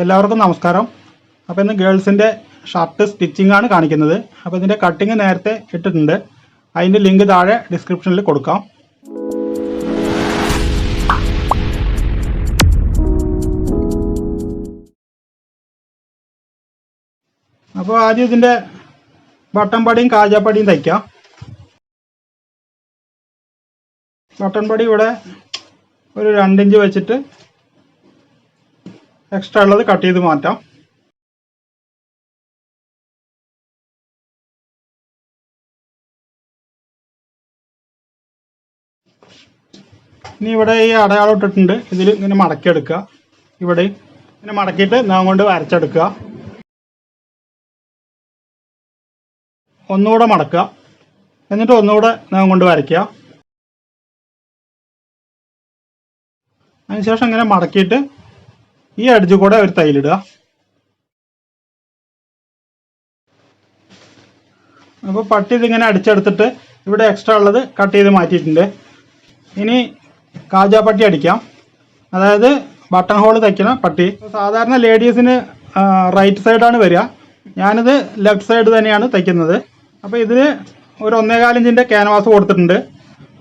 എല്ലാവർക്കും നമസ്കാരം. അപ്പോൾ ഇന്ന് ഗേൾസിൻ്റെ ഷർട്ട് സ്റ്റിച്ചിങ് ആണ് കാണിക്കുന്നത്. അപ്പോൾ ഇതിൻ്റെ കട്ടിങ് നേരത്തെ ഇട്ടിട്ടുണ്ട്. അതിൻ്റെ ലിങ്ക് താഴെ ഡിസ്ക്രിപ്ഷനിൽ കൊടുക്കാം. അപ്പോൾ ആദ്യം ഇതിൻ്റെ ബട്ടൺ പടിയും കാജാപ്പടിയും തയ്ക്കാം. ബട്ടൺ പടി ഇവിടെ ഒരു 2 ഇഞ്ച് വെച്ചിട്ട് എക്സ്ട്രാ ഉള്ളത് കട്ട് ചെയ്ത് മാറ്റാം. ഇനി ഇവിടെ ഈ അടയാളം ഇട്ടിട്ടുണ്ട്. ഇതിൽ ഇങ്ങനെ മടക്കിയെടുക്കുക. ഇവിടെ ഇങ്ങനെ മടക്കിയിട്ട് നാം കൊണ്ട് വരച്ചെടുക്കുക. ഒന്നുകൂടെ മടക്കുക. എന്നിട്ട് ഒന്നുകൂടെ നാം കൊണ്ട് വരയ്ക്കുക. അതിനുശേഷം ഇങ്ങനെ മടക്കിയിട്ട് ഈ അടിച്ചു കൂടെ ഒരു തയ്യലിടുക. അപ്പോൾ പട്ടി ഇതിങ്ങനെ അടിച്ചെടുത്തിട്ട് ഇവിടെ എക്സ്ട്രാ ഉള്ളത് കട്ട് ചെയ്ത് മാറ്റിയിട്ടുണ്ട്. ഇനി കാജാപ്പട്ടി അടിക്കാം. അതായത് ബട്ടൺ ഹോൾ തയ്ക്കുന്ന പട്ടി. സാധാരണ ലേഡീസിന് റൈറ്റ് സൈഡാണ് വരിക. ഞാനിത് ലെഫ്റ്റ് സൈഡ് തന്നെയാണ് തയ്ക്കുന്നത്. അപ്പോൾ ഇതിന് ഒരു 1.25 ഇഞ്ചിൻ്റെ ക്യാൻവാസ് കൊടുത്തിട്ടുണ്ട്.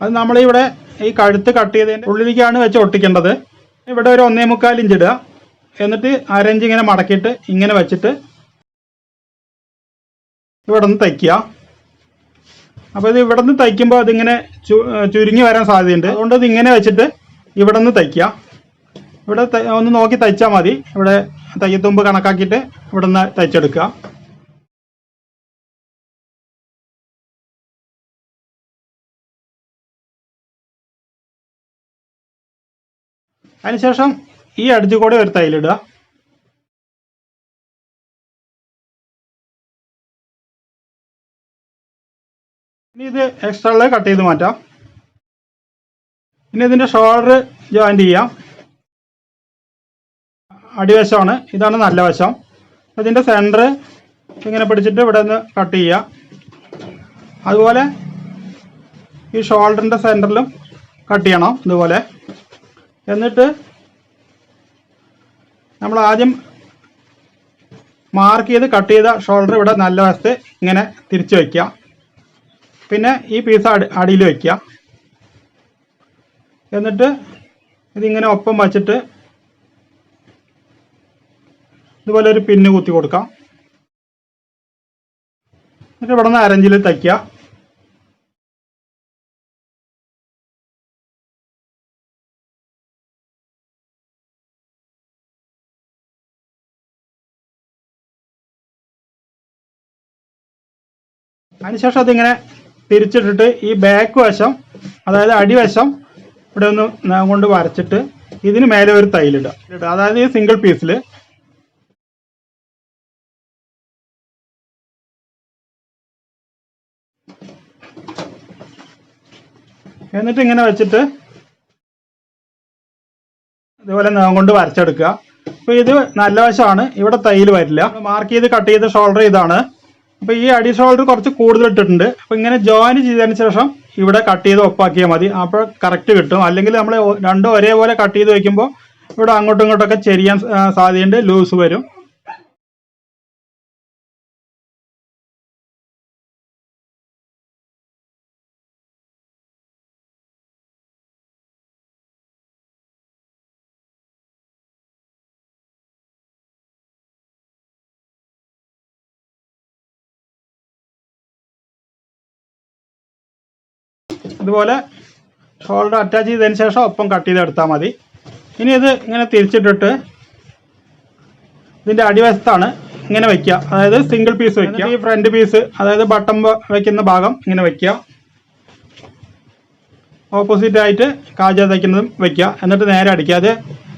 അത് നമ്മളിവിടെ ഈ കഴുത്ത് കട്ട് ചെയ്തതിൻ്റെ ഉള്ളിലേക്കാണ് വെച്ച് ഒട്ടിക്കേണ്ടത്. ഇവിടെ ഒരു 1.25 ഇഞ്ച് ഇടുക. എന്നിട്ട് 1/2 ഇഞ്ച് ഇങ്ങനെ മടക്കിയിട്ട് ഇങ്ങനെ വെച്ചിട്ട് ഇവിടെ നിന്ന് തയ്ക്കുക. അപ്പോൾ ഇത് ഇവിടെ നിന്ന് തയ്ക്കുമ്പോൾ അതിങ്ങനെ ചുരുങ്ങി വരാൻ സാധ്യതയുണ്ട്. അതുകൊണ്ട് ഇത് ഇങ്ങനെ വെച്ചിട്ട് ഇവിടെ നിന്ന് തയ്ക്കുക. ഇവിടെ ഒന്ന് നോക്കി തയ്ച്ചാൽ മതി. ഇവിടെ തയ്യത്തുമ്പ് കണക്കാക്കിയിട്ട് ഇവിടെ നിന്ന് തയ്ച്ചെടുക്കുക. അതിനുശേഷം ഈ അടിച്ചു കൂടെ ഒരു തയ്യലിടുക. ഇനി ഇത് എക്സ്ട്രാ ഉള്ളത് കട്ട് ചെയ്ത് മാറ്റാം. ഇനി ഇതിൻ്റെ ഷോൾഡർ ജോയിൻ്റ് ചെയ്യാം. അടിവശമാണ്, ഇതാണ് നല്ല വശം. ഇതിൻ്റെ സെൻറ്റർ ഇങ്ങനെ പിടിച്ചിട്ട് ഇവിടെ നിന്ന് കട്ട് ചെയ്യുക. അതുപോലെ ഈ ഷോൾഡറിൻ്റെ സെൻറ്ററിലും കട്ട് ചെയ്യണം ഇതുപോലെ. എന്നിട്ട് നമ്മൾ ആദ്യം മാർക്ക് ചെയ്ത് കട്ട് ചെയ്ത ഷോൾഡർ ഇവിടെ നല്ല വശത്ത് ഇങ്ങനെ തിരിച്ച് വയ്ക്കുക. പിന്നെ ഈ പീസ് അടിയിൽ വയ്ക്കുക. എന്നിട്ട് ഇതിങ്ങനെ ഒപ്പം വച്ചിട്ട് ഇതുപോലെ ഒരു പിന്ന് കുത്തി കൊടുക്കാം. എന്നിട്ട് ഇവിടെ നിന്ന് 1/2 ഇഞ്ചിൽ തയ്ക്കുക. അതിനുശേഷം അതിങ്ങനെ തിരിച്ചിട്ടിട്ട് ഈ ബാക്ക് വശം, അതായത് അടിവശം ഇവിടെ ഒന്ന് കൊണ്ട് വരച്ചിട്ട് ഇതിന് മേലെ ഒരു തയ്യലിടുക. അതായത് ഈ സിംഗിൾ പീസിൽ. എന്നിട്ട് ഇങ്ങനെ വെച്ചിട്ട് ഇതുപോലെ കൊണ്ട് വരച്ചെടുക്കുക. അപ്പോൾ ഇത് നല്ല വശമാണ്, ഇവിടെ തയ്യൽ വരില്ല. മാർക്ക് ചെയ്ത് കട്ട് ചെയ്ത ഷോൾഡർ ഇതാണ്. അപ്പോൾ ഈ അടി ഷോൾഡർ കുറച്ച് കൂടുതൽ ഇട്ടിട്ടുണ്ട്. അപ്പോൾ ഇങ്ങനെ ജോയിൻ ചെയ്തതിന് ശേഷം ഇവിടെ കട്ട് ചെയ്ത് ഒപ്പാക്കിയാൽ മതി. അപ്പോൾ കറക്റ്റ് കിട്ടും. അല്ലെങ്കിൽ നമ്മൾ രണ്ടും ഒരേപോലെ കട്ട് ചെയ്ത് വയ്ക്കുമ്പോൾ ഇവിടെ അങ്ങോട്ടും ഇങ്ങോട്ടൊക്കെ ചെരിയാൻ സാധ്യതയുണ്ട്, ലൂസ് വരും. ഇതുപോലെ ഷോൾഡർ അറ്റാച്ച് ചെയ്തതിന് ശേഷം ഒപ്പം കട്ട് ചെയ്തെടുത്താൽ മതി. ഇനി ഇത് ഇങ്ങനെ തിരിച്ചിട്ടിട്ട് ഇതിൻ്റെ അടിവശത്താണ് ഇങ്ങനെ വയ്ക്കുക. അതായത് സിംഗിൾ പീസ് വയ്ക്കുക. ഈ ഫ്രണ്ട് പീസ്, അതായത് ബട്ടൺ വയ്ക്കുന്ന ഭാഗം ഇങ്ങനെ വയ്ക്കുക. ഓപ്പോസിറ്റ് ആയിട്ട് കാജ തയ്ക്കുന്നതും വയ്ക്കുക. എന്നിട്ട് നേരെ അടിക്കുക. അത്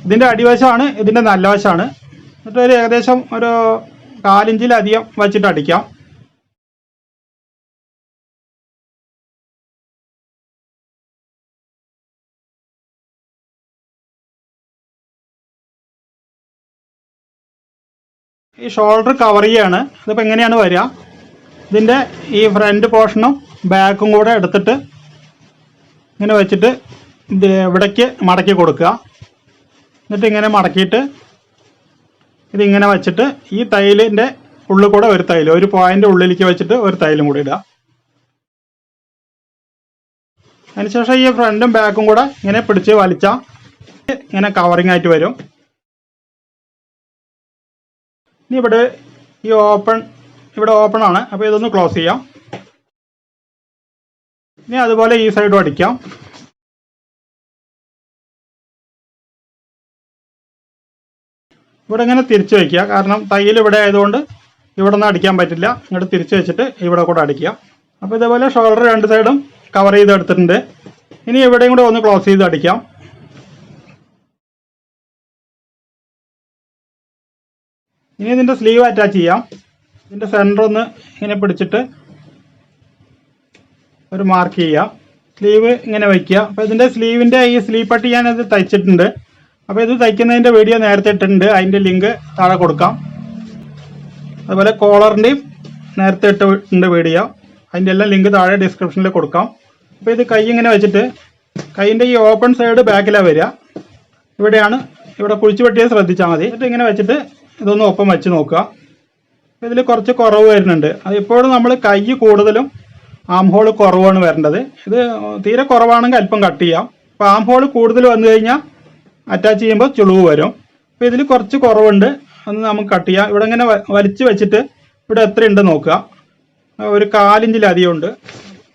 ഇതിൻ്റെ അടിവശമാണ്, ഇതിൻ്റെ നല്ല വശമാണ്. എന്നിട്ട് ഒരു ഏകദേശം ഒരു 4 ഇഞ്ചിലധികം വച്ചിട്ട് അടിക്കാം. ഈ ഷോൾഡർ കവർ ചെയ്യാണ്. അതിപ്പോൾ എങ്ങനെയാണ് വരിക? ഇതിൻ്റെ ഈ ഫ്രണ്ട് പോർഷനും ബാക്കും കൂടെ എടുത്തിട്ട് ഇങ്ങനെ വെച്ചിട്ട് ഇത് ഇവിടേക്ക് മടക്കി കൊടുക്കുക. എന്നിട്ട് ഇങ്ങനെ മടക്കിയിട്ട് ഇതിങ്ങനെ വെച്ചിട്ട് ഈ തൈലിൻ്റെ ഉള്ളിൽ കൂടെ ഒരു തൈല്, ഒരു പോയിന്റ് ഉള്ളിലേക്ക് വെച്ചിട്ട് ഒരു തൈലും കൂടി ഇടുക. അതിനുശേഷം ഈ ഫ്രണ്ടും ബാക്കും കൂടെ ഇങ്ങനെ പിടിച്ച് വലിച്ചാൽ ഇങ്ങനെ കവറിങ് ആയിട്ട് വരും. ഇനി ഇവിടെ ഈ ഇവിടെ ഓപ്പൺ ആണ്. അപ്പോൾ ഇതൊന്ന് ക്ലോസ് ചെയ്യാം. ഇനി അതുപോലെ ഈ സൈഡും അടിക്കാം. ഇവിടെ ഇങ്ങനെ തിരിച്ചു വയ്ക്കുക, കാരണം തയ്യൽ ഇവിടെ ആയതുകൊണ്ട് ഇവിടെ നിന്ന് അടിക്കാൻ പറ്റില്ല. ഇങ്ങോട്ട് തിരിച്ചു വെച്ചിട്ട് ഇവിടെ കൂടെ അടിക്കുക. അപ്പോൾ ഇതേപോലെ ഷോൾഡർ രണ്ട് സൈഡും കവർ ചെയ്ത് എടുത്തിട്ടുണ്ട്. ഇനി ഇവിടെയും കൂടെ ഒന്ന് ക്ലോസ് ചെയ്ത് അടിക്കാം. ഇനി ഇതിൻ്റെ സ്ലീവ് അറ്റാച്ച് ചെയ്യാം. ഇതിൻ്റെ സെൻറ്റർ ഒന്ന് ഇങ്ങനെ പിടിച്ചിട്ട് ഒരു മാർക്ക് ചെയ്യുക. സ്ലീവ് ഇങ്ങനെ വയ്ക്കുക. അപ്പോൾ ഇതിൻ്റെ സ്ലീവിൻ്റെ ഈ സ്ലീവ് പട്ടി ഞാനത് തയ്ച്ചിട്ടുണ്ട്. അപ്പോൾ ഇത് തയ്ക്കുന്നതിൻ്റെ വീഡിയോ നേരത്തെ ഇട്ടിട്ടുണ്ട്. അതിൻ്റെ ലിങ്ക് താഴെ കൊടുക്കാം. അതുപോലെ കോളറിൻ്റെയും നേരത്തെ ഇട്ടിട്ടുണ്ട് വീഡിയോ. അതിൻ്റെ എല്ലാം ലിങ്ക് താഴെ ഡിസ്ക്രിപ്ഷനിൽ കൊടുക്കാം. അപ്പോൾ ഇത് കൈ ഇങ്ങനെ വെച്ചിട്ട് കൈയിൻ്റെ ഈ ഓപ്പൺ സൈഡ് ബാക്കിലാണ് വരിക. ഇവിടെ കുഴിച്ച് വെട്ടിയത് ശ്രദ്ധിച്ചാൽ മതി. എന്നിട്ട് ഇങ്ങനെ വെച്ചിട്ട് ഇതൊന്ന് ഒപ്പം വെച്ച് നോക്കുക. അപ്പോൾ ഇതിൽ കുറച്ച് കുറവ് വരുന്നുണ്ട്. അത് ഇപ്പോഴും നമ്മൾ കൈ കൂടുതലും ആം ഹോൾ കുറവാണ് വരേണ്ടത്. ഇത് തീരെ കുറവാണെങ്കിൽ അല്പം കട്ട് ചെയ്യാം. അപ്പോൾ ആം ഹോൾ കൂടുതൽ വന്നു കഴിഞ്ഞാൽ അറ്റാച്ച് ചെയ്യുമ്പോൾ ചുളിവ് വരും. അപ്പോൾ ഇതിൽ കുറച്ച് കുറവുണ്ട്, അത് നമുക്ക് കട്ട് ചെയ്യാം. ഇവിടെ ഇങ്ങനെ വലിച്ച് വെച്ചിട്ട് ഇവിടെ എത്ര ഉണ്ട് നോക്കുക. ഒരു 1/4 ഇഞ്ചിലധികം ഉണ്ട്.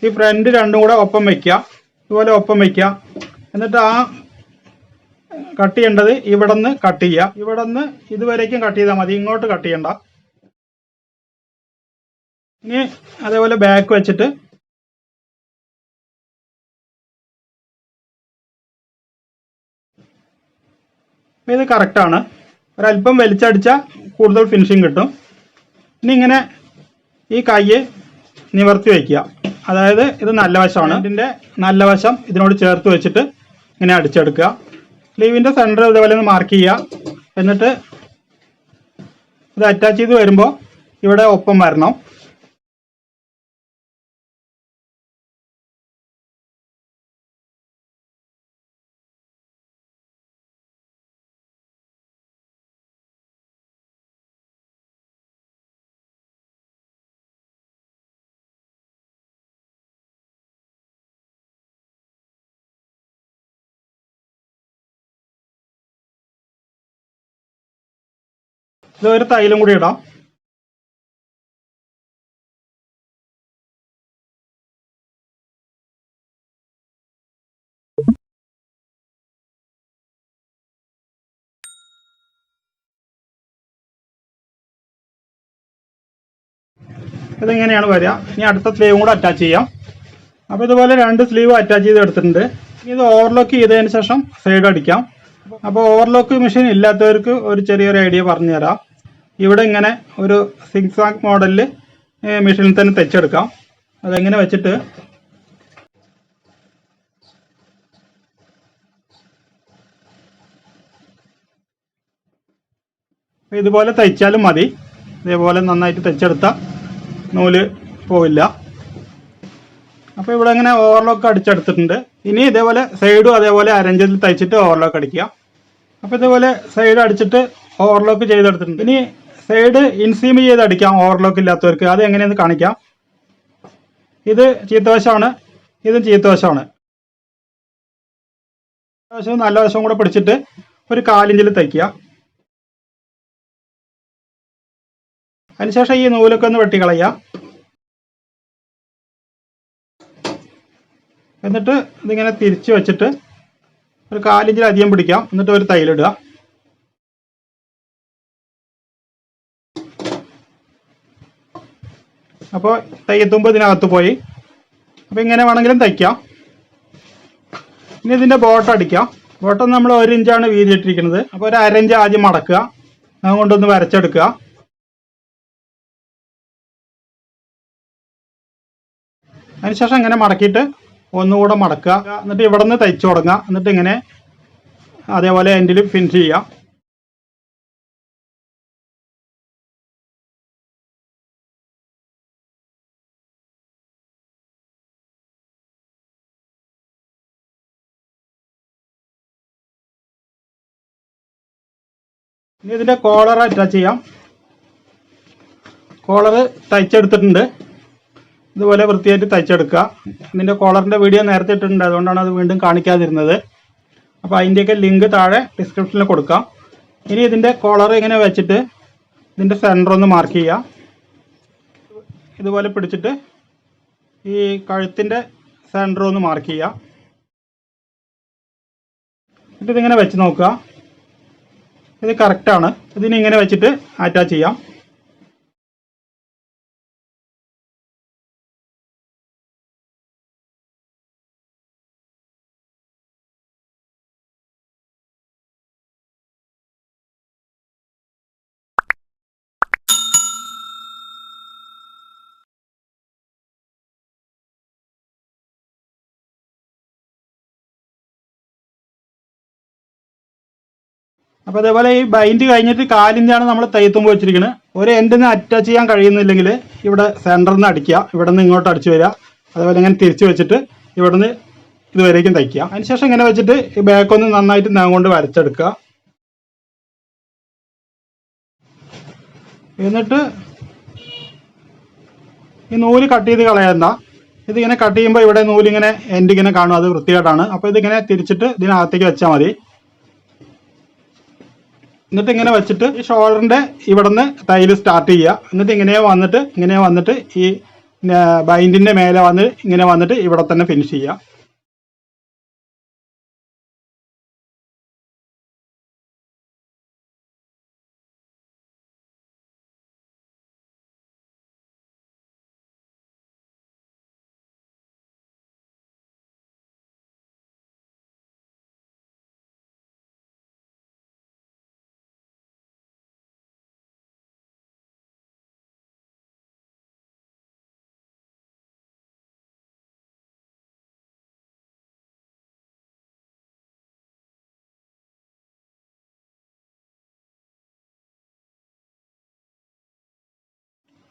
ഈ ഫ്രണ്ട് രണ്ടും കൂടെ ഒപ്പം വയ്ക്കുക. ഇതുപോലെ ഒപ്പം വയ്ക്കുക. എന്നിട്ട് ആ കട്ട് ചെയ്യേണ്ടത് ഇവിടെ നിന്ന് കട്ട് ചെയ്യുക. ഇവിടെ നിന്ന് ഇതുവരേക്കും കട്ട് ചെയ്താൽ മതി, ഇങ്ങോട്ട് കട്ട് ചെയ്യണ്ട. ഇനി അതേപോലെ ബാക്ക് വെച്ചിട്ട് ഇത് കറക്റ്റാണ്. ഒരല്പം വലിച്ചടിച്ചാൽ കൂടുതൽ ഫിനിഷിങ് കിട്ടും. ഇനി ഇങ്ങനെ ഈ കൈ നിവർത്തി വയ്ക്കുക. അതായത് ഇത് നല്ല വശമാണ്. ഇതിൻ്റെ നല്ല വശം ഇതിനോട് ചേർത്ത് വെച്ചിട്ട് ഇങ്ങനെ അടിച്ചെടുക്കുക. സ്ലീവിൻ്റെ സെൻറ്റർ ഇതേപോലെ ഒന്ന് മാർക്ക് ചെയ്യുക. എന്നിട്ട് ഇത് അറ്റാച്ച് ചെയ്ത് വരുമ്പോൾ ഇവിടെ ഒപ്പം വരണം. ഇതൊരു തൈലും കൂടി ഇടാം. ഇതിങ്ങനെയാണ് വരിക. ഇനി അടുത്ത സ്ലീവും കൂടെ അറ്റാച്ച് ചെയ്യാം. അപ്പോൾ ഇതുപോലെ 2 സ്ലീവ് അറ്റാച്ച് ചെയ്ത് എടുത്തിട്ടുണ്ട്. ഇത് ഓവർലോക്ക് ചെയ്തതിന് ശേഷം സൈഡ് അടിക്കാം. അപ്പോൾ ഓവർലോക്ക് മെഷീൻ ഇല്ലാത്തവർക്ക് ഒരു ചെറിയൊരു ഐഡിയ പറഞ്ഞു തരാം. ഇവിടെ ഇങ്ങനെ ഒരു സിക്സാക് മോഡലിൽ മെഷീനിൽ തന്നെ തെച്ചെടുക്കാം. അതെങ്ങനെ വെച്ചിട്ട് ഇതുപോലെ തയ്ച്ചാലും മതി. ഇതേപോലെ നന്നായിട്ട് തെച്ചെടുത്താൽ നൂല് പോവില്ല. അപ്പോൾ ഇവിടെ ഇങ്ങനെ ഓവർലോക്ക് അടിച്ചെടുത്തിട്ടുണ്ട്. ഇനി ഇതേപോലെ സൈഡും അതേപോലെ അരഞ്ചിൽ തയ്ച്ചിട്ട് ഓവർലോക്ക് അടിക്കുക. അപ്പോൾ ഇതേപോലെ സൈഡ് അടിച്ചിട്ട് ഓവർലോക്ക് ചെയ്തെടുത്തിട്ടുണ്ട്. ഇനി സൈഡ് ഇൻസീം ചെയ്ത് അടിക്കാം ഓവർലോക്ക് ഇല്ലാത്തവർക്ക്. അത് എങ്ങനെയെന്ന് കാണിക്കാം. ഇത് ചീത്തവശമാണ്, ഇതും ചീത്തവശമാണ്. വശവും നല്ല വശവും കൂടെ പിടിച്ചിട്ട് ഒരു 1/4 ഇഞ്ചിൽ തയ്ക്കുക. അതിനുശേഷം ഈ നൂലൊക്കെ ഒന്ന് വെട്ടിക്കളയുക. എന്നിട്ട് ഇതിങ്ങനെ തിരിച്ച് വെച്ചിട്ട് ഒരു 1/4 ഇഞ്ചിലധികം പിടിക്കാം. എന്നിട്ട് ഒരു തയ്യലിടുക. അപ്പോൾ തയ്യത്തുമ്പോൾ ഇതിനകത്ത് പോയി. അപ്പോൾ ഇങ്ങനെ വേണമെങ്കിലും തയ്ക്കാം. ഇനി ഇതിൻ്റെ ബോട്ടം അടിക്കാം. ബോട്ടം നമ്മൾ 1 ഇഞ്ചാണ് വീതിയിട്ടിരിക്കുന്നത്. അപ്പോൾ ഒരു 1/2 ഇഞ്ച് ആദ്യം മടക്കുക. അതുകൊണ്ടൊന്ന് വരച്ചെടുക്കുക. അതിനുശേഷം ഇങ്ങനെ മടക്കിയിട്ട് ഒന്നുകൂടെ മടക്കുക. എന്നിട്ട് ഇവിടെ നിന്ന് തയ്ച്ചു തുടങ്ങുക. എന്നിട്ട് ഇങ്ങനെ അതേപോലെ എൻഡിൽ ഫിനിഷ് ചെയ്യുക. ഇനി ഇതിൻ്റെ കോളർ അറ്റാച്ച് ചെയ്യാം. കോളർ തയ്ച്ചെടുത്തിട്ടുണ്ട്. ഇതുപോലെ വൃത്തിയായിട്ട് തയ്ച്ചെടുക്കുക. ഇതിൻ്റെ കോളറിൻ്റെ വീഡിയോ നേരത്തെ ഇട്ടിട്ടുണ്ട്, അതുകൊണ്ടാണ് അത് വീണ്ടും കാണിക്കാതിരുന്നത്. അപ്പോൾ അതിൻ്റെയൊക്കെ ലിങ്ക് താഴെ ഡിസ്ക്രിപ്ഷനിൽ കൊടുക്കാം. ഇനി ഇതിൻ്റെ കോളർ ഇങ്ങനെ വെച്ചിട്ട് ഇതിൻ്റെ സെൻറ്റർ ഒന്ന് മാർക്ക് ചെയ്യുക. ഇതുപോലെ പിടിച്ചിട്ട് ഈ കഴുത്തിൻ്റെ സെൻറ്റർ ഒന്ന് മാർക്ക് ചെയ്യുക. എന്നിട്ട് ഇതിങ്ങനെ വെച്ച് നോക്കുക. ഇത് കറക്റ്റാണ്. ഇതിനി ഇങ്ങനെ വെച്ചിട്ട് അറ്റാച്ച് ചെയ്യാം. അപ്പോൾ അതേപോലെ ഈ ബൈൻഡ് കഴിഞ്ഞിട്ട് കാലിൻ്റെയാണ് നമ്മൾ തയ്യത്തുമ്പോൾ വെച്ചിരിക്കുന്നത്. ഒരു എൻഡിൽ നിന്ന് അറ്റാച്ച് ചെയ്യാൻ കഴിയുന്നില്ലെങ്കിൽ ഇവിടെ സെൻറ്ററിൽ നിന്ന് അടിക്കുക, ഇവിടെ നിന്ന് ഇങ്ങോട്ട് അടിച്ചു വരിക. അതേപോലെ ഇങ്ങനെ തിരിച്ച് വെച്ചിട്ട് ഇവിടെ നിന്ന് ഇതുവരേക്കും തയ്ക്കുക. അതിനുശേഷം ഇങ്ങനെ വെച്ചിട്ട് ഈ ബാക്കൊന്ന് നന്നായിട്ട് കൊണ്ട് വരച്ചെടുക്കുക. എന്നിട്ട് ഈ നൂല് കട്ട് ചെയ്ത് കളയണ്ട. ഇതിങ്ങനെ കട്ട് ചെയ്യുമ്പോൾ ഇവിടെ നൂലിങ്ങനെ എൻഡിങ്ങനെ കാണും, അത് വൃത്തികേടാണ്. അപ്പോൾ ഇതിങ്ങനെ തിരിച്ചിട്ട് ഇതിനകത്തേക്ക് വെച്ചാൽ മതി. എന്നിട്ട് ഇങ്ങനെ വെച്ചിട്ട് ഈ ഷോൾഡറിൻ്റെ ഇവിടെ നിന്ന് തയ്യൽ സ്റ്റാർട്ട് ചെയ്യുക. എന്നിട്ട് ഇങ്ങനെ വന്നിട്ട് ഈ ബൈൻഡിൻ്റെ മേലെ ഇങ്ങനെ വന്നിട്ട് ഇവിടെ തന്നെ ഫിനിഷ് ചെയ്യുക.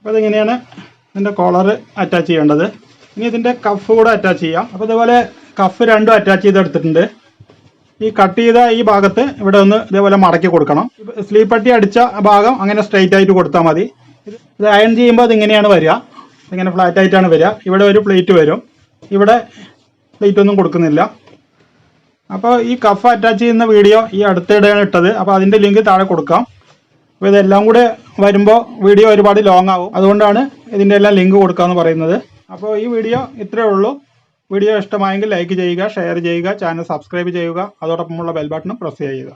അപ്പോൾ ഇതിങ്ങനെയാണ് ഇതിൻ്റെ കോളർ അറ്റാച്ച് ചെയ്യേണ്ടത്. ഇനി ഇതിൻ്റെ കഫ് കൂടെ അറ്റാച്ച് ചെയ്യാം. അപ്പോൾ ഇതുപോലെ കഫ് രണ്ടും അറ്റാച്ച് ചെയ്തെടുത്തിട്ടുണ്ട്. ഈ കട്ട് ചെയ്ത ഈ ഭാഗത്ത് ഇവിടെ ഒന്ന് ഇതേപോലെ മടക്കി കൊടുക്കണം. സ്ലീവ് പട്ടി അടിച്ച ഭാഗം അങ്ങനെ സ്ട്രെയിറ്റ് ആയിട്ട് കൊടുത്താൽ മതി. ഇത് അയൺ ചെയ്യുമ്പോൾ അതിങ്ങനെയാണ് വരിക, ഇങ്ങനെ ഫ്ലാറ്റ് ആയിട്ടാണ് വരിക. ഇവിടെ ഒരു പ്ലേറ്റ് വരും, ഇവിടെ പ്ലേറ്റ് ഒന്നും കൊടുക്കുന്നില്ല. അപ്പോൾ ഈ കഫ് അറ്റാച്ച് ചെയ്യുന്ന വീഡിയോ ഈ അടുത്തിടെയാണ് ഇട്ടത്. അപ്പോൾ അതിൻ്റെ ലിങ്ക് താഴെ കൊടുക്കാം. അപ്പോൾ ഇതെല്ലാം കൂടെ വരുമ്പോൾ വീഡിയോ ഒരുപാട് ലോങ് ആവും, അതുകൊണ്ടാണ് ഇതിൻ്റെ എല്ലാം ലിങ്ക് കൊടുക്കാമെന്ന് പറയുന്നത്. അപ്പോൾ ഈ വീഡിയോ ഇത്രയേ ഉള്ളൂ. വീഡിയോ ഇഷ്ടമായെങ്കിൽ ലൈക്ക് ചെയ്യുക, ഷെയർ ചെയ്യുക, ചാനൽ സബ്സ്ക്രൈബ് ചെയ്യുക, അതോടൊപ്പമുള്ള ബെൽ ബട്ടണും പ്രസ് ചെയ്യുക.